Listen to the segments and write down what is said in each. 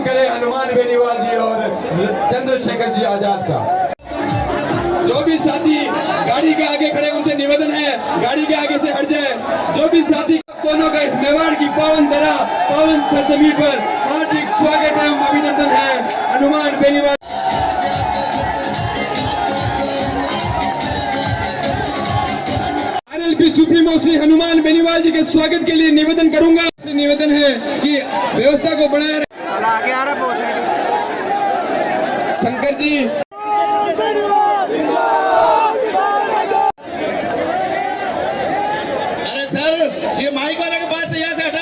करें हनुमान बेनीवाल जी और चंद्रशेखर जी आजाद का। जो भी साथी गाड़ी के आगे खड़े उनसे निवेदन है गाड़ी के आगे से हट जाए। जो भी साथी दोनों का इस मेवाड़ की पावन धरा पावन सरजमी पर हार्दिक स्वागत एवं अभिनंदन है। हनुमान बेनीवाल आरएलपी सुप्रीमो श्री हनुमान बेनीवाल जी के स्वागत के लिए निवेदन करूंगा। निवेदन है कि व्यवस्था को बढ़ाया शंकर जी। अरे सर ये माइक वाले के पास से यहाँ से हटा।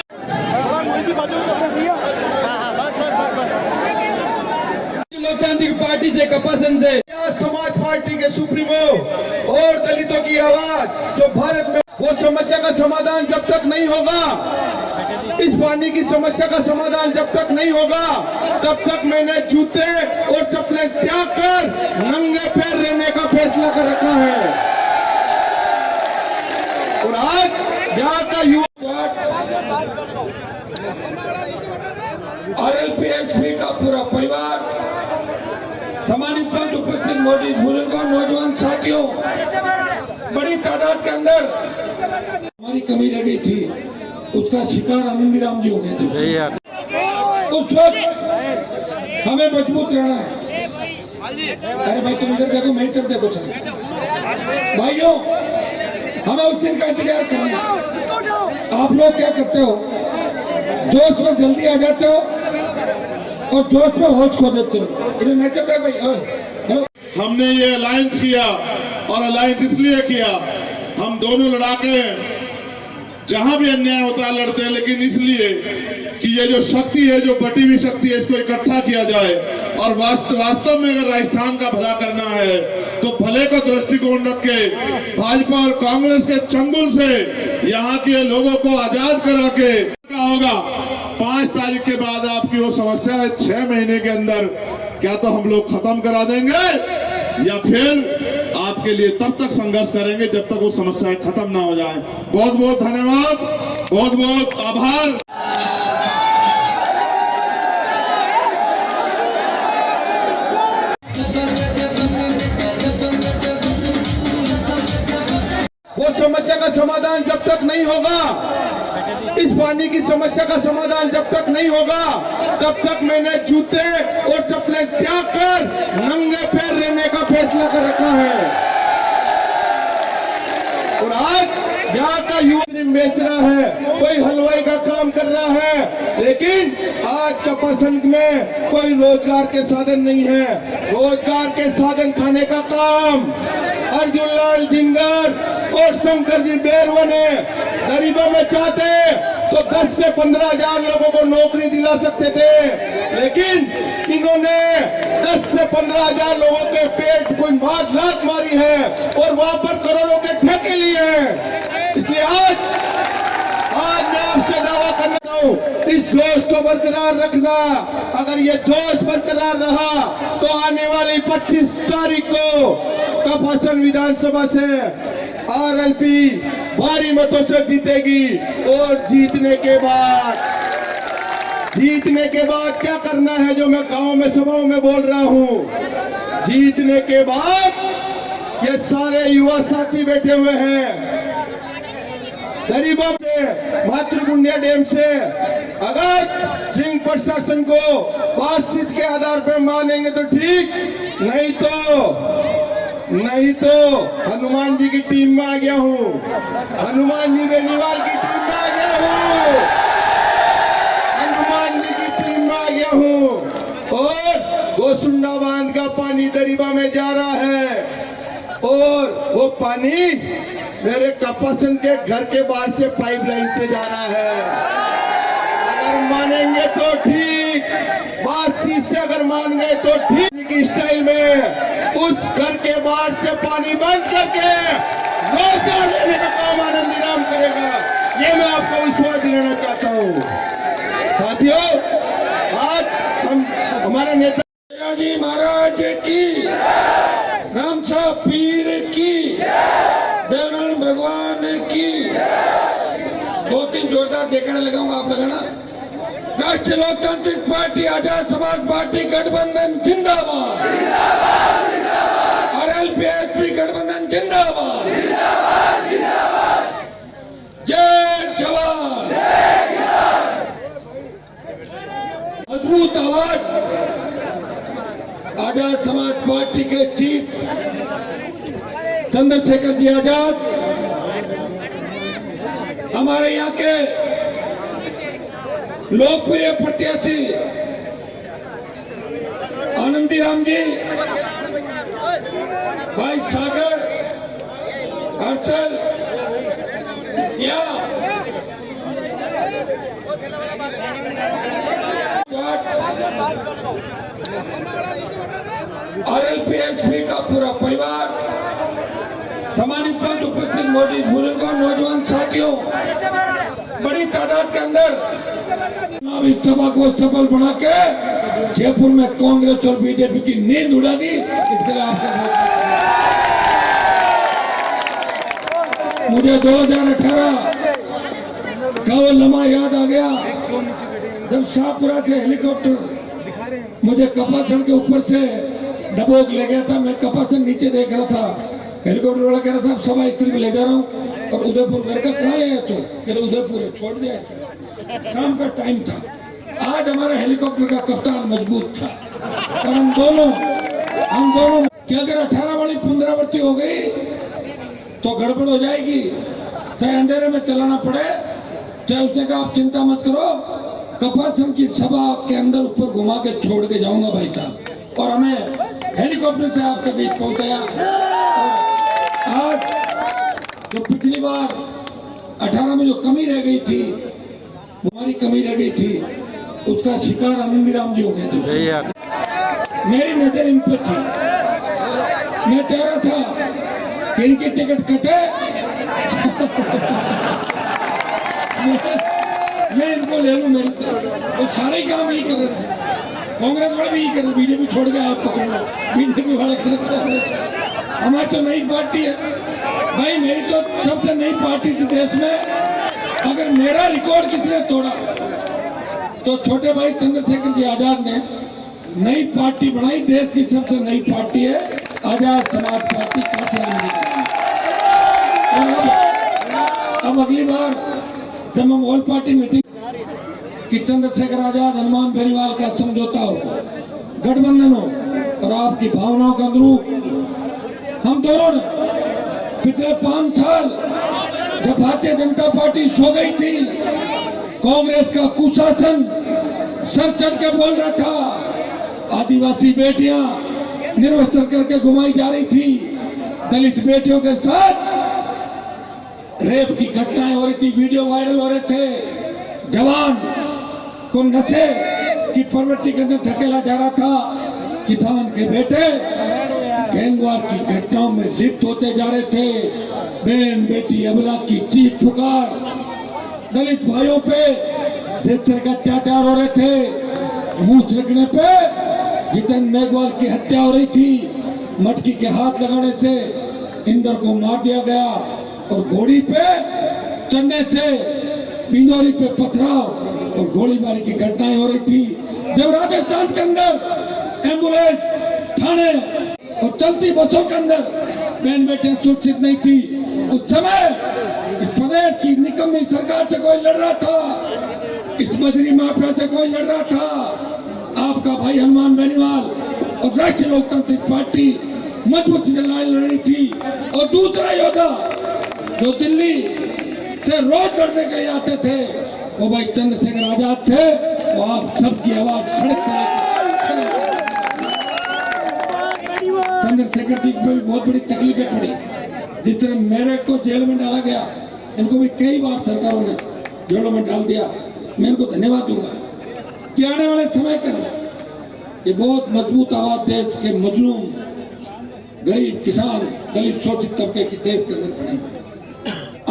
लोकतांत्रिक पार्टी से कपासन से समाज पार्टी के सुप्रीमो और दलितों की आवाज जो भारत में वो समस्या का समाधान जब तक नहीं होगा, इस पानी की समस्या का समाधान जब तक नहीं होगा तब तक मैंने जूते और चप्पलें त्याग कर नंगे पैर रहने का फैसला कर रखा है। और आज यहाँ का युवा आरएलपी का पूरा परिवार, सम्मानित मंच उपस्थित मौजूद बुजुर्गों नौजवान साथियों, बड़ी तादाद के अंदर हमारी कमी रह गई थी, उसका शिकार आनंदी राम जी हो गए थे। उस वक्त हमें मजबूत रहना है। अरे भाई तुम इधर देखो मैं इधर देखो सर भाइयों, हमें उस दिन का इंतजार करना है। आप लोग क्या करते हो, जोश में जल्दी आ जाते हो और जोश में होश खो देते हो। इधर मैं तो भाई हेलो, हमने ये अलायंस किया और अलायंस इसलिए किया, हम दोनों लड़ाके जहां भी अन्याय होता है लड़ते हैं, लेकिन इसलिए कि ये जो शक्ति है, जो बटी हुई शक्ति है, इसको इकट्ठा किया जाए। और वास्तव में अगर राजस्थान का भला करना है तो भले का दृष्टिकोण रख के भाजपा और कांग्रेस के चंगुल से यहाँ के लोगों को आजाद करा के क्या होगा। 5 तारीख के बाद आपकी वो समस्या है 6 महीने के अंदर क्या तो हम लोग खत्म करा देंगे या फिर आपके लिए तब तक संघर्ष करेंगे जब तक वो समस्याएं खत्म ना हो जाए। बहुत बहुत धन्यवाद, बहुत बहुत आभार। वो समस्या का समाधान जब तक नहीं होगा, इस पानी की समस्या का समाधान जब तक नहीं होगा तब तक मैंने जूते और चप्पलें त्याग कर नंगे पैर रहने का फैसला कर रखा है। और आज यहाँ का युवा बेच रहा है, कोई हलवाई का काम कर रहा है, लेकिन आज का पसंद में कोई रोजगार के साधन नहीं है। रोजगार के साधन खाने का काम अर्जुन लाल जिंगर और शंकर जी बेरवा ने गरीबों में चाहते तो 10 से 15 हजार लोगों को नौकरी दिला सकते थे, लेकिन इन्होंने 10 से 15 हजार लोगों के पेट को लात मारी है और वहां पर करोड़ों के ठेके लिए हैं। इसलिए आज मैं आपसे दावा करना चाहता हूं, इस जोश को बरकरार रखना। अगर ये जोश बरकरार रहा तो आने वाली 25 तारीख को कपासन विधानसभा से आरएलपी भारी मतों से जीतेगी। और जीतने के बाद क्या करना है, जो मैं गांव में सभाओं में बोल रहा हूं, जीतने के बाद ये सारे युवा साथी बैठे हुए हैं गरीबों से मातृकुंडिया डैम से, अगर जिंग प्रशासन को बातचीत के आधार पर मानेंगे तो ठीक, नहीं तो हनुमान जी की टीम में आ गया हूँ, हनुमान जी बेनीवाल की टीम में आ गया हूँ, हनुमान जी की टीम में आ गया हूँ। और गोसुंडा बांध का पानी दरिबा में जा रहा है और वो पानी मेरे कपासन के घर के बाहर से पाइपलाइन से जा रहा है। अगर मानेंगे तो ठीक, बातचीत से अगर मान गए तो ठीक की स्टाइल में उस घर के बाहर से पानी बंद करके रोजगार लेने का काम आनंदी राम करेगा। ये मैं आपको विश्वास दिलाना चाहता हूँ। साथियों, आज हम हमारे नेता जी महाराज की, रामसा पीर की, देवनारायण भगवान की, 2-3 जोरदार देखने लगाऊंगा, आप लगाना। राष्ट्रीय लोकतांत्रिक पार्टी आजाद समाज पार्टी गठबंधन जिंदाबाद, RLP-SP गठबंधन जिंदाबाद, जय जवान। मजबूत आवाज आजाद समाज पार्टी के चीफ चंद्रशेखर जी आजाद, हमारे यहाँ के लोकप्रिय प्रत्याशी आनंदी राम जी, भाई सागर, हर्षल, RLP-SP का पूरा परिवार, सम्मानित मंच उपस्थित मौजूद बुजुर्गों, नौजवान साथियों, बड़ी तादाद के अंदर चुनावी सभा को सफल बना के जयपुर में कांग्रेस और बीजेपी की नींद उड़ा दी। इसके लिए आपका मुझे 2018 का वो लम्हा याद आ गया जब शाहपुरा से हेलीकॉप्टर मुझे कपासन के ऊपर से डबोक ले गया था। मैं कपासन नीचे देख रहा था, हेलीकॉप्टर वाला कह रहा था सभा स्थल में ले जा रहा हूँ और उदयपुर। मैंने कहा कहाँ ले आए तो? फिर उदयपुर छोड़ दिया। शाम का टाइम था। आज हमारा हेलीकॉप्टर का कप्तान मजबूत था और हम दोनों कि अगर 18 वाली पुनरावृत्ति हो गई तो गड़बड़ हो जाएगी, चाहे अंधेरे में चलाना पड़े, चाहे उसने कहा आप चिंता मत करो, कपासन की सभा के अंदर ऊपर घुमा के छोड़ के जाऊंगा भाई साहब। और हमें हेलीकॉप्टर से आपके बीच पहुंचाया। और आज जो पिछली बार 18 में जो कमी रह गई थी, हमारी कमी रह गई थी, उसका शिकार आनंदी राम जी हो गए थे। मेरी नजर इन पर थी। मैं चाह रहा था कि इनकी टिकट कटे मैं इनको ले लूं। मेरी तो सारे ही काम यही कर रहे थे, कांग्रेस वाले भी यही कर रहे, बीजेपी छोड़ के आप पकड़ लो, बीजेपी वाले हमारी तो नई पार्टी है भाई। मेरी तो सबसे नई पार्टी थी देश में। अगर मेरा रिकॉर्ड किसने तोड़ा तो छोटे भाई चंद्रशेखर जी आजाद ने नई पार्टी बनाई। देश की सबसे नई पार्टी है आजाद समाज पार्टी। अब अगली बार जब हम ऑल पार्टी मीटिंग कि चंद्रशेखर आजाद, हनुमान बेनीवाल का समझौता हो, गठबंधन हो और आपकी भावनाओं का अनुरूप हम दोनों ने पिछले 5 साल जब भारतीय जनता पार्टी सो गई थी, कांग्रेस का कुशासन सर चढ़ के बोल रहा था, आदिवासी बेटियां निर्वस्त्र करके घुमाई जा रही थी, दलित बेटियों के साथ रेप की घटनाएं हो रही थी, वीडियो वायरल हो रहे थे, जवान को नशे की प्रवृत्ति के अंदर धकेला जा रहा था, किसान के बेटे गैंगवार की घटनाओं में लिप्त होते जा रहे थे, बहन बेटी अबला की चीख पुकार, दलित भाइयों पे जिस तरह का अत्याचार हो रहे थे, मुंह रखने पे जितेंद्र मेघवाल की हत्या हो रही थी, मटकी के हाथ लगाने से इंदर को मार दिया गया और घोड़ी पे चढ़ने से पिंजौरी पे पथराव और गोलीबारी की घटनाएं हो रही थी। जब राजस्थान के अंदर एम्बुलेंस, थाने और चलती बसों के अंदर बहन बेटियां सुरक्षित नहीं थी, उस समय इस प्रदेश की निकम्मी सरकार से कोई लड़ रहा था, इस बजरी माफिया से कोई लड़ रहा था, आपका भाई हनुमान बेनीवाल और राष्ट्रीय लोकतांत्रिक पार्टी मजबूती से लड़ाई लड़ रही थी। और दूसरा योद्धा जो दिल्ली से रोज लड़ने के लिए आते थे वो भाई चंद्रशेखर आजाद थे। वो आप सबकी आवाज सड़क चंद्रशेखर जी को बहुत बड़ी तकलीफें पड़ी। जिस तरह मेरे को जेल में डाला गया, इनको भी कई बार सरकारों ने जेलों में डाल दिया। मैं इनको धन्यवाद दूंगा कि आने वाले समय के ये बहुत मजबूत आवाज देश के मजलूम, गरीब, किसान, दलित, शोषित तबके की देश के अंदर बनेगी।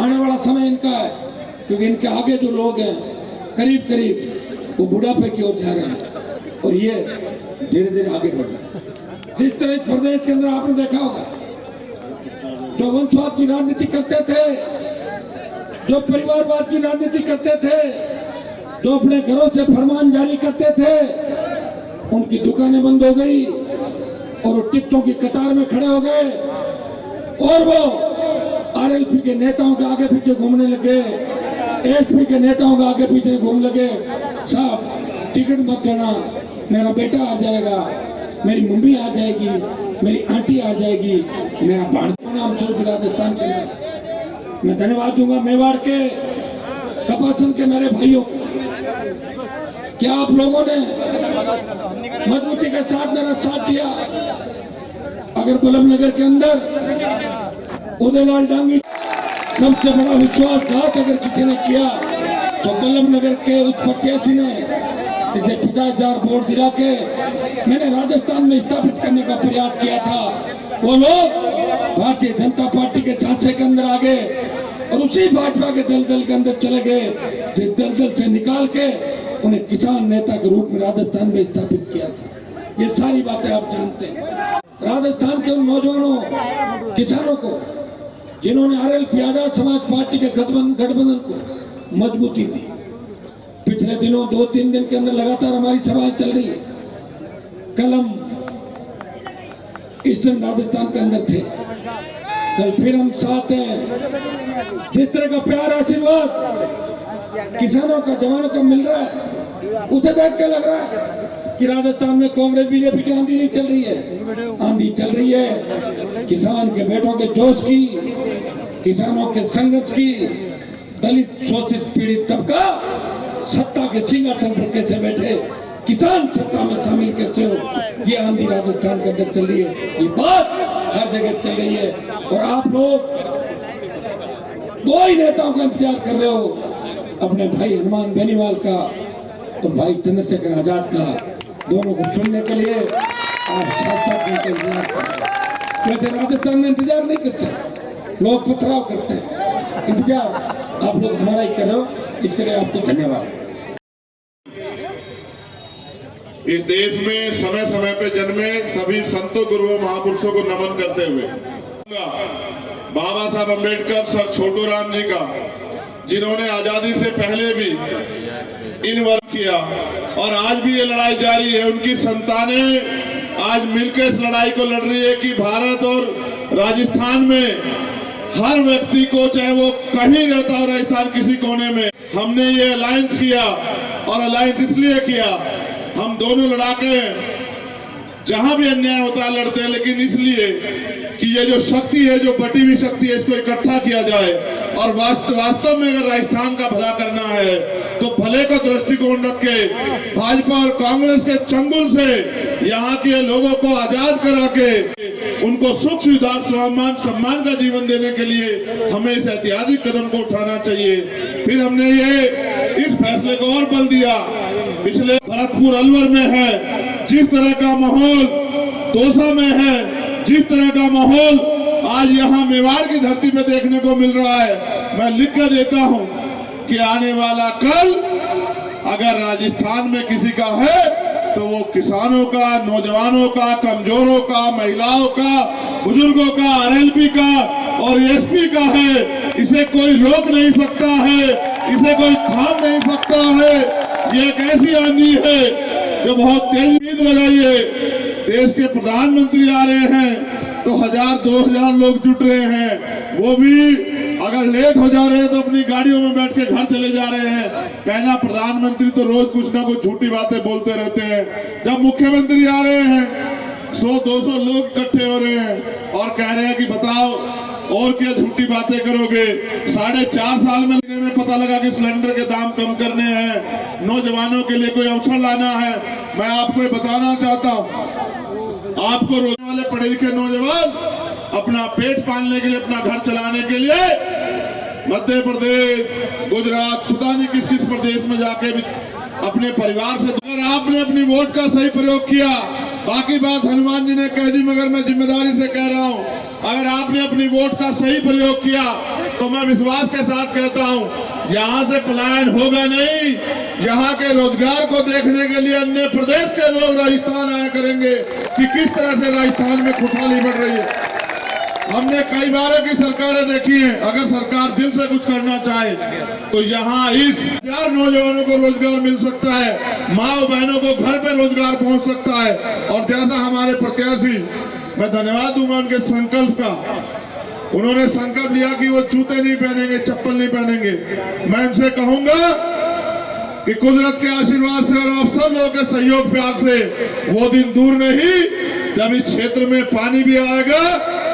आने वाला समय इनका है, क्योंकि इनके आगे जो लोग हैं करीब करीब वो बुढ़ापे की ओर जा रहे हैं और ये धीरे धीरे आगे बढ़ रहे हैं। जिस तरह इस प्रदेश के अंदर आपने देखा होगा, जो वंशवाद की राजनीति करते थे, जो परिवारवाद की राजनीति करते थे, जो अपने घरों से फरमान जारी करते थे, उनकी दुकानें बंद हो गई और वो टिकटों की कतार में खड़े हो गए और वो आरएलपी के नेताओं के आगे पीछे घूमने लगे, एसपी के नेताओं के आगे पीछे घूमने लगे। साहब टिकट मत देना, मेरा बेटा आ जाएगा, मेरी मम्मी आ जाएगी, मेरी आंटी आ जाएगी, मेरा भांजा नाम स्वरूप राजस्थान के लिए। मैं धन्यवाद दूंगा मेवाड़ के कपासन के मेरे भाइयों। क्या आप लोगों ने मजबूती के साथ मेरा साथ दिया? अगर बल्लभनगर के अंदर उदयलाल डांगी सबसे बड़ा विश्वासघात अगर किसी ने किया तो बल्लभनगर के उस प्रत्याशी ने इसे 50,000 वोट दिला के मैंने राजस्थान में स्थापित करने का प्रयास किया था। वो लोग भारतीय जनता पार्टी के झांसे के अंदर आ गए और उसी भाजपा के दलदल के अंदर चले गए, जिस दलदल से निकाल के उन्हें किसान नेता के रूप में राजस्थान में स्थापित किया था। ये सारी बातें आप जानते हैं। राजस्थान के उन नौजवानों किसानों को जिन्होंने आरएलपी आजाद समाज पार्टी के गठबंधन को मजबूती दी, पिछले दिनों 2-3 दिन के अंदर लगातार हमारी सभाएं चल रही है। कल हम इस दिन राजस्थान के अंदर थे, कल फिर हम साथ हैं। जिस तरह का प्यार आशीर्वाद किसानों का जवानों का मिल रहा है, उसे देख के लग रहा है कि राजस्थान में कांग्रेस बीजेपी की आंधी नहीं चल रही है, आंधी चल रही है किसान के बेटों के जोश की, किसानों के संघर्ष की। दलित शोषित पीड़ित तबका सत्ता के सिंहासन पर कैसे बैठे, किसान सत्ता में शामिल कैसे हो, ये आंधी राजस्थान के अंदर चल रही है। ये बात हर जगह चल रही है और आप लोग दो ही नेताओं का इंतजार कर रहे हो, अपने भाई हनुमान बेनीवाल का और भाई चंद्रशेखर आजाद का। दोनों को सुनने के लिए आप साथ इंतजार करते। वैसे राजस्थान में इंतजार नहीं करते, लोग पथराव करते हैं। इंतजार आप लोग हमारा ही करो, इसके लिए आपको धन्यवाद। इस देश में समय समय पे जन्मे सभी संतों गुरुओं महापुरुषों को नमन करते हुए बाबा साहब अम्बेडकर, सर छोटू राम जी का, जिन्होंने आजादी से पहले भी इन वर्क किया और आज भी ये लड़ाई जारी है। उनकी संतानें आज मिलकर इस लड़ाई को लड़ रही है कि भारत और राजस्थान में हर व्यक्ति को, चाहे वो कहीं रहता हो राजस्थान किसी कोने में, हमने ये अलायंस किया और अलायंस इसलिए किया, हम दोनों लड़ाके हैं, जहां भी अन्याय होता है लड़ते हैं, लेकिन इसलिए कि ये जो शक्ति है, जो बटी हुई शक्ति है, इसको इकट्ठा किया जाए और वास्तव में अगर राजस्थान का भला करना है तो भले का दृष्टिकोण रख के भाजपा और कांग्रेस के चंगुल से यहाँ के लोगों को आजाद करा के उनको सुख सुविधा सम्मान का जीवन देने के लिए हमें इस ऐतिहासिक कदम को उठाना चाहिए। फिर हमने ये इस फैसले को और बल दिया। पिछले भरतपुर अलवर में है जिस तरह का माहौल, दौसा में है जिस तरह का माहौल आज यहाँ मेवाड़ की धरती पे देखने को मिल रहा है, मैं लिख कर देता हूँ कि आने वाला कल अगर राजस्थान में किसी का है तो वो किसानों का, नौजवानों का, कमजोरों का, महिलाओं का, बुजुर्गों का, आरएलपी का और एसपी का है। इसे कोई रोक नहीं सकता है, इसे कोई थाम नहीं सकता है। ये एक ऐसी आंधी है जो बहुत तेज उम्मीद लगाइए। देश के प्रधानमंत्री आ रहे हैं तो 1000-2000 लोग जुट रहे हैं, वो भी अगर लेट हो जा रहे हैं तो अपनी गाड़ियों में बैठ के घर चले जा रहे हैं। कहना प्रधानमंत्री तो रोज कुछ ना कुछ झूठी बातें बोलते रहते हैं। जब मुख्यमंत्री आ रहे हैं 100-200 लोग इकट्ठे हो रहे हैं और कह रहे हैं कि बताओ और क्या झूठी बातें करोगे। 4.5 साल में पता लगा कि सिलेंडर के दाम कम करने हैं, नौजवानों के लिए कोई अवसर लाना है। मैं आपको बताना चाहता हूँ, आपको रोजने वाले पढ़े लिखे नौजवान अपना पेट पालने के लिए, अपना घर चलाने के लिए मध्य प्रदेश, गुजरात, पता नहीं किस किस प्रदेश में जाके भी अपने परिवार से, अगर आपने अपनी वोट का सही प्रयोग किया, बाकी बात हनुमान जी ने कह दी, मगर मैं जिम्मेदारी से कह रहा हूं, अगर आपने अपनी वोट का सही प्रयोग किया तो मैं विश्वास के साथ कहता हूं यहां से पलायन होगा नहीं। यहाँ के रोजगार को देखने के लिए अन्य प्रदेश के लोग राजस्थान आया करेंगे कि किस तरह से राजस्थान में खुशहाली बढ़ रही है। हमने कई बार की सरकारें देखी हैं। अगर सरकार दिल से कुछ करना चाहे तो यहाँ इस 4 नौजवानों को रोजगार मिल सकता है, माँ बहनों को घर पे रोजगार पहुंच सकता है। और जैसा हमारे प्रत्याशी, मैं धन्यवाद दूंगा उनके संकल्प का। उन्होंने संकल्प लिया कि वो जूते नहीं पहनेंगे, चप्पल नहीं पहनेंगे। मैं उनसे कहूंगा कि कुदरत के आशीर्वाद से और आप सब लोगों के सहयोग प्यार से वो दिन दूर नहीं जब इस क्षेत्र में पानी भी आएगा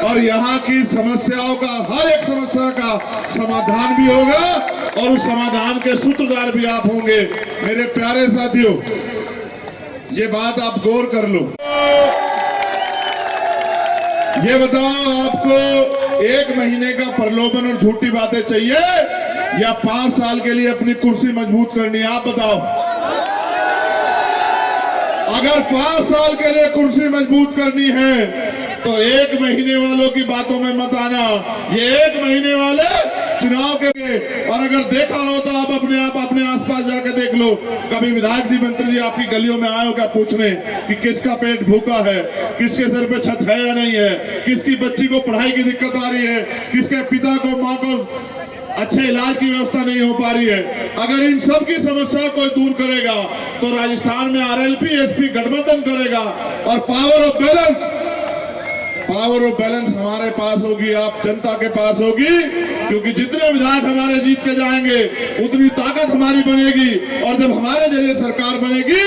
और यहाँ की समस्याओं का, हर एक समस्या का समाधान भी होगा और उस समाधान के सूत्रधार भी आप होंगे। मेरे प्यारे साथियों, ये बात आप गौर कर लो। ये बताओ, आपको 1 महीने का प्रलोभन और झूठी बातें चाहिए या 5 साल के लिए अपनी कुर्सी मजबूत करनी है? आप बताओ। अगर 5 साल के लिए कुर्सी मजबूत करनी है तो 1 महीने वालों की बातों में मत आना। ये 1 महीने वाले चुनाव के, और अगर देखा हो तो आप अपने आसपास जाकर देख लो। कभी विधायक जी, मंत्री जी आपकी गलियों में आए हो क्या पूछने कि किसका पेट भूखा है, किसके सर पे छत है या नहीं है, किसकी बच्ची को पढ़ाई की दिक्कत आ रही है, किसके पिता को, माँ को अच्छे इलाज की व्यवस्था नहीं हो पा रही है। अगर इन सब की समस्या कोई दूर करेगा तो राजस्थान में आरएलपी एसपी गठबंधन करेगा और पावर ऑफ बैलेंस हमारे पास होगी, आप जनता के पास होगी। क्योंकि जितने विधायक हमारे जीत के जाएंगे उतनी ताकत हमारी बनेगी, और जब हमारे जरिए सरकार बनेगी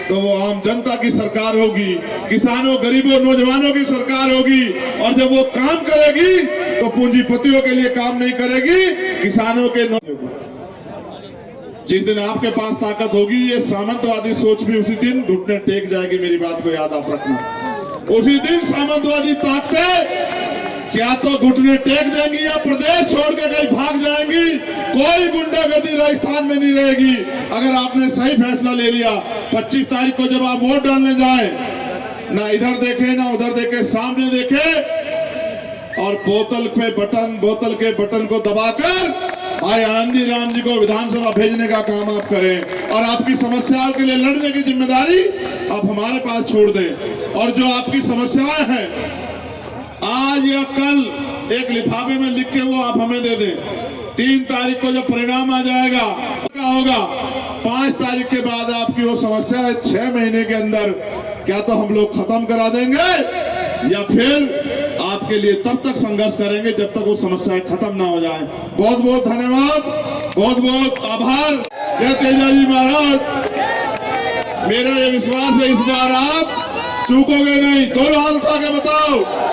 तो वो आम जनता की सरकार होगी, किसानों, गरीबों, नौजवानों की सरकार होगी। और जब वो काम करेगी तो पूंजीपतियों के लिए काम नहीं करेगी, किसानों के। जिस दिन आपके पास ताकत होगी, ये सामंतवादी सोच भी उसी दिन घुटने टेक जाएगी। मेरी बात को याद आप रखना। उसी दिन सामंतवादी ताकतें क्या तो घुटने टेक देंगी या प्रदेश छोड़ के कहीं भाग जाएंगी। कोई गुंडागर्दी राजस्थान में नहीं रहेगी अगर आपने सही फैसला ले लिया। 25 तारीख को जब आप वोट डालने जाए, ना इधर देखे ना उधर देखे, सामने देखे और बोतल के बटन को दबाकर आए आनंदी राम जी को विधानसभा भेजने का काम आप करें। और आपकी समस्याओं के लिए लड़ने की जिम्मेदारी आप हमारे पास छोड़ दें। और जो आपकी समस्याएं हैं, आज या कल एक लिफाफे में लिख के वो आप हमें दे दें। 3 तारीख को जब परिणाम आ जाएगा, क्या होगा? 5 तारीख के बाद आपकी वो समस्या है 6 महीने के अंदर क्या तो हम लोग खत्म करा देंगे या फिर आपके लिए तब तक संघर्ष करेंगे जब तक वो समस्याएं खत्म ना हो जाए। बहुत बहुत धन्यवाद, बहुत बहुत आभार। जय तेजाजी महाराज। मेरा ये विश्वास है इस बार आप चूकोगे नहीं। दोनों हाथ उठा के बताओ।